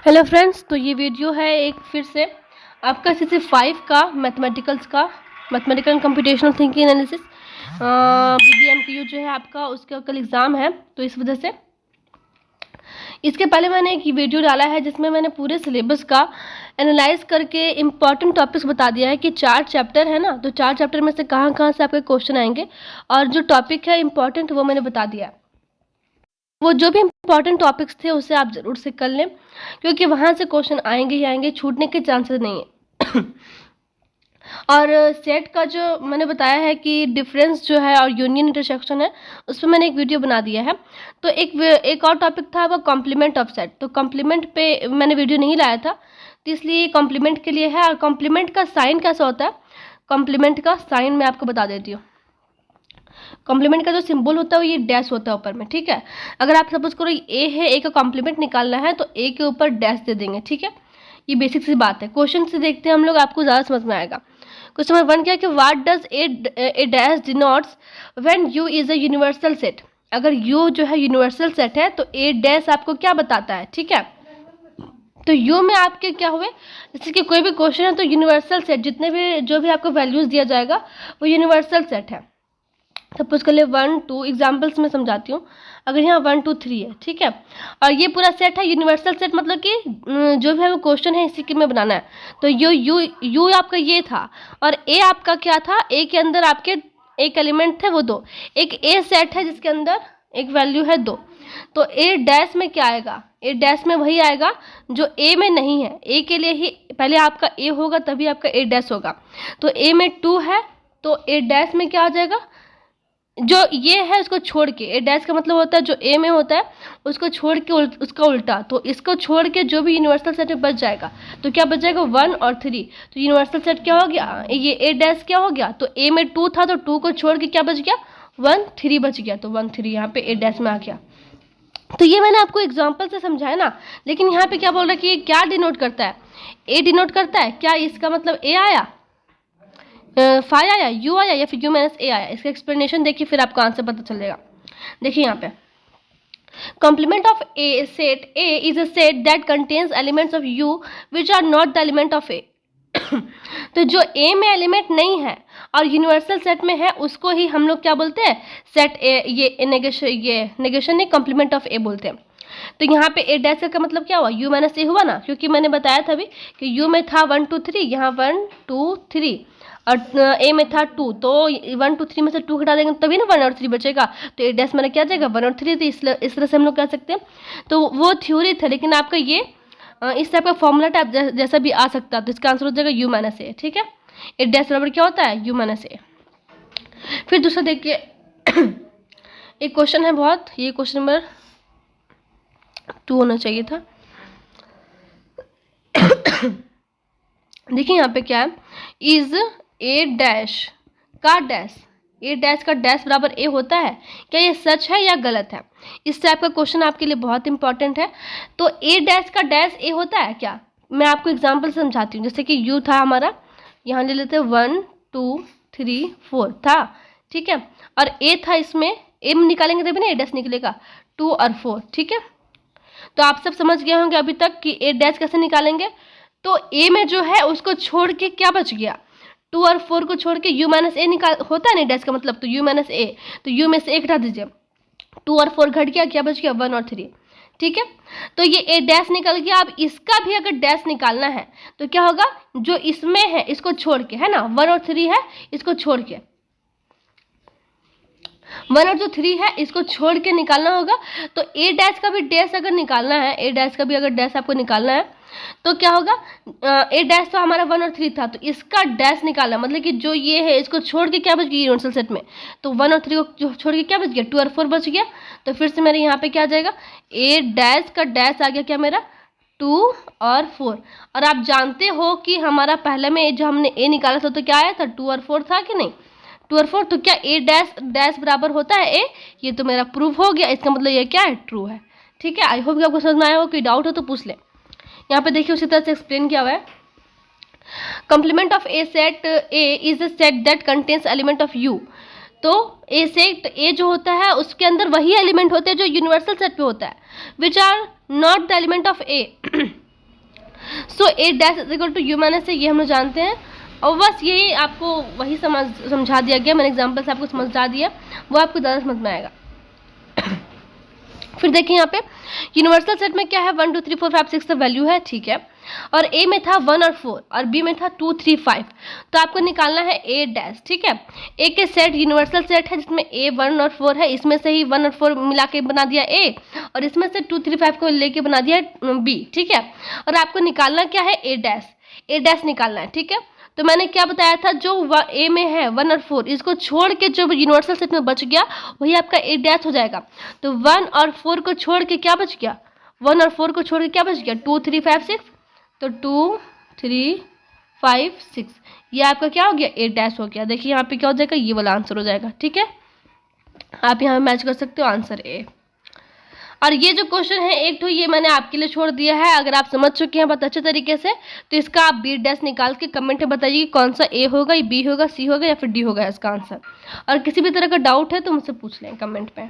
Hello friends, तो ये video है एक फिर से आपका CC5 का mathematical computational thinking analysis BBMTU जो है आपका, उसका कल एग्ज़ाम है। तो इस वजह से इसके पहले मैंने एक वीडियो डाला है जिसमें मैंने पूरे सिलेबस का एनालाइज करके इम्पॉर्टेंट टॉपिक्स बता दिया है कि 4 चैप्टर है ना, तो 4 चैप्टर में से कहाँ कहाँ से आपके क्वेश्चन आएंगे और जो टॉपिक है इम्पॉर्टेंट वो मैंने बता दिया है। वो जो भी इम्पॉर्टेंट टॉपिक्स थे उसे आप ज़रूर से कर लें, क्योंकि वहाँ से क्वेश्चन आएंगे ही आएंगे, छूटने के चांसेस नहीं है। और सेट का जो मैंने बताया है कि डिफरेंस जो है और यूनियन इंटरसेक्शन है, उस पर मैंने एक वीडियो बना दिया है। तो एक और टॉपिक था वो कॉम्प्लीमेंट ऑफ सेट। तो कॉम्प्लीमेंट पे मैंने वीडियो नहीं लाया था, तो इसलिए कॉम्प्लीमेंट के लिए है। और कॉम्प्लीमेंट का साइन कैसा होता है, कॉम्प्लीमेंट का साइन मैं आपको बता देती हूँ। कॉम्प्लीमेंट का जो सिंबल होता है वो ये डैश होता है ऊपर में, ठीक है। अगर आप सपोज करो ए है, ए का कॉम्प्लीमेंट निकालना है तो ए के ऊपर डैश दे देंगे, ठीक है। ये बेसिक सी बात है। क्वेश्चन से देखते हैं हम लोग, आपको ज़्यादा समझ में आएगा। क्वेश्चन नंबर 1 क्या है कि what does a dash denotes when you is a universal set. अगर यू जो है यूनिवर्सल सेट है तो ए डैश आपको क्या बताता है, ठीक है। तो यू में आपके क्या हुए, जैसे कि कोई भी क्वेश्चन है तो यूनिवर्सल सेट जितने भी जो भी आपको वैल्यूज दिया जाएगा वो यूनिवर्सल सेट है। सपोज कर ले 1 2 एग्जाम्पल्स में समझाती हूँ। अगर यहाँ 1 2 3 है, ठीक है, और ये पूरा सेट है यूनिवर्सल सेट, मतलब कि जो भी है वो क्वेश्चन है इसी के में बनाना है। तो यू आपका ये था और ए आपका क्या था, ए के अंदर आपके एक एलिमेंट थे वो 2, एक ए सेट है जिसके अंदर एक वैल्यू है 2। तो ए डैश में क्या आएगा, ए डैश में वही आएगा जो ए में नहीं है। ए के लिए ही पहले आपका ए होगा तभी आपका ए डैश होगा। तो ए में 2 है तो ए डैश में क्या आ जाएगा, जो ये है उसको छोड़ के, ए डैश का मतलब होता है जो ए में होता है उसको छोड़ के उसका उल्टा। तो इसको छोड़ के जो भी यूनिवर्सल सेट में बच जाएगा तो क्या बच जाएगा 1 और 3। तो यूनिवर्सल सेट क्या हो गया, ये ए डैश क्या हो गया, तो ए में 2 था तो 2 को छोड़ के क्या बच गया 1 3 बच गया। तो 1 3 यहाँ पे ए डैश में आ गया। तो ये मैंने आपको एग्जाम्पल से समझाया ना, लेकिन यहाँ पे क्या बोल रहा है कि ये क्या डिनोट करता है, ए डिनोट करता है क्या, इसका मतलब ए आया, फाई आया, यू आया या फिर यू माइनस ए आया। इसका एक्सप्लेनेशन देखिए फिर आपको आंसर पता चलेगा। देखिए यहाँ पे complement of a set A is a set that contains elements of U which are not the element of A। तो जो A में एलिमेंट नहीं है और यूनिवर्सल सेट में है उसको ही हम लोग क्या बोलते हैं, सेट ए, ये नेगेशन नहीं, कॉम्प्लीमेंट ऑफ ए बोलते हैं। तो यहाँ पे ए डैश का मतलब क्या हुआ, यू माइनस ए हुआ ना, क्योंकि मैंने बताया था अभी कि यू में था 1 2 3, यहाँ 1 2 3 और ए में था 2, तो 1 2 3 में से 2 घटा देंगे तभी ना 1 और 3 बचेगा। तो ए डैश मेरा क्या जाएगा 1 और 3। तो इस तरह से हम लोग कह सकते हैं। तो वो थ्योरी था, लेकिन आपका ये इस टाइप का फॉर्मूला टाइप जैसा भी आ सकता है। तो इसका आंसर हो जाएगा यू माइनस ए, ठीक है। ए डैश बराबर क्या होता है, यू माइनस ए। फिर दूसरा देखिए, एक क्वेश्चन है बहुत, ये क्वेश्चन नंबर 2 होना चाहिए था। देखिए यहाँ पे क्या है, इज ए डैश का डैश, ए डैश का डैश बराबर ए होता है क्या, ये सच है या गलत है। इस टाइप का क्वेश्चन आपके लिए बहुत इंपॉर्टेंट है। तो ए डैश का डैश ए होता है क्या, मैं आपको एग्जांपल समझाती हूँ। जैसे कि यू था हमारा, यहाँ ले लेते 1 2 3 4 था, ठीक है, और ए था, इसमें ए में निकालेंगे तभी ना ए डैश निकलेगा 2 और 4, ठीक है। तो आप सब समझ गए होंगे अभी तक कि ए डैश कैसे निकालेंगे। तो ए में जो है उसको छोड़ के क्या बच गया, 2 और 4 को छोड़ के यू माइनस ए निकाल होता है ना डैश का मतलब, तो यू माइनस ए, तो यू में से एक हटा दीजिए, 2 और 4 घट गया, क्या बच गया 1 और 3, ठीक है। तो ये ए डैश निकल गया। अब इसका भी अगर डैश निकालना है तो क्या होगा, जो इसमें है इसको छोड़ के, है ना, 1 और 3 है इसको छोड़ के, 1 और जो 3 है इसको छोड़ के निकालना होगा। तो ए डैश का भी डैश अगर निकालना है, ए डैश का भी अगर डैश आपको निकालना है तो क्या होगा, ए डैश तो हमारा 1 और 3 था, तो इसका डैश निकालना मतलब कि जो ये है इसको छोड़ के क्या बच गया यूनिवर्सल सेट में, तो 1 और 3 को छोड़ के क्या बच गया 2 और 4 बच गया। तो फिर से मेरे यहाँ पे क्या आ जाएगा, ए डैश का डैश आ गया क्या मेरा 2 और 4। और आप जानते हो कि हमारा पहले में जो हमने ए निकाला था तो क्या आया था 2 और 4 था कि नहीं, 2 और 4। तो क्या ए डैश डैश बराबर होता है ए, ये तो मेरा प्रूफ हो गया, इसका मतलब ये क्या है ट्रू है, ठीक है। आई होप कि आपको समझ में आया हो, कोई डाउट हो तो पूछ ले। यहाँ पे देखिए उसी तरह से एक्सप्लेन किया हुआ है। Complement of A set A is a set that contains element of you. तो ए सेट ए जो होता है उसके अंदर वही एलिमेंट होते हैं जो यूनिवर्सल सेट पे होता है, which are not the element of A. So A dash is equal to U minus A, ये हम लोग जानते हैं। और बस यही आपको वही समझा दिया गया, मैंने एग्जाम्पल से आपको समझा दिया, वो आपको ज़्यादा समझ में आएगा। फिर देखिए यहाँ पे यूनिवर्सल सेट में क्या है, 1 2 3 4 5 6 का वैल्यू है, ठीक है। और ए में था 1 और 4 और बी में था 2 3 5, तो आपको निकालना है ए डैश, ठीक है। ए के सेट यूनिवर्सल सेट है जिसमें ए 1 और 4 है, इसमें से ही 1 और 4 मिला के बना दिया ए, और इसमें से 2 3 5 को लेके बना दिया बी, ठीक है। और आपको निकालना क्या है, ए डैश निकालना है, ठीक है। तो मैंने क्या बताया था, जो ए में है 1 और 4, इसको छोड़ के जो यूनिवर्सल सेट में बच गया वही आपका ए डैश हो जाएगा। तो 1 और 4 को छोड़ के क्या बच गया, 1 और 4 को छोड़ के क्या बच गया, 2 3 5 6, तो 2 3 5 6, ये आपका क्या हो गया, ए डैश हो गया। देखिए यहाँ पे क्या हो जाएगा, ये वाला आंसर हो जाएगा, ठीक है। आप यहाँ मैच कर सकते हो आंसर ए। और ये जो क्वेश्चन है एक तो ये मैंने आपके लिए छोड़ दिया है, अगर आप समझ चुके हैं बहुत अच्छे तरीके से तो इसका आप बी डैश निकाल के कमेंट में बताइए कि कौन सा ए होगा, या बी होगा, सी होगा या फिर डी होगा इसका आंसर। और किसी भी तरह का डाउट है तो मुझसे पूछ लें कमेंट पे।